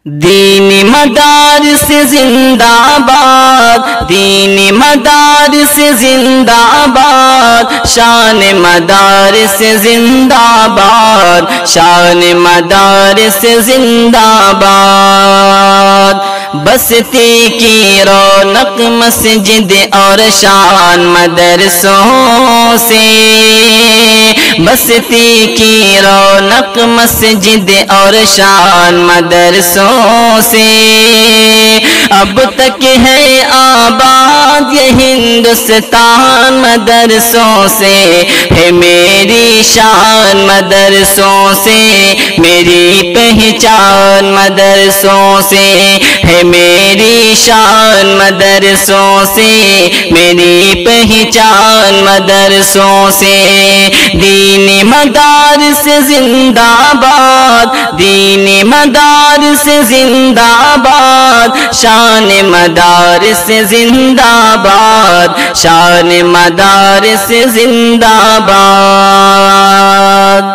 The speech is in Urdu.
دین مدارس زندہ باد، دین مدارس زندہ باد، شان مدارس زندہ باد، شان مدارس زندہ باد۔ بستی کی رونق مسجد اور شان مدرسوں سے، بستی کی رونق مسجد اور شان مدرسوں سے، اب تک ہے آباد یہ ہندوستان مدرسوں سے، ہے میری شان مدرسوں سے، میری پہچان مدرسوں سے، ہے میری شان مدرسوں سے، میری پہچان مدرسوں سے۔ دین مدارس زندہ باد، دین مدارس زندہ باد، شان مدارس زندہ باد، شان مدارس زندہ باد۔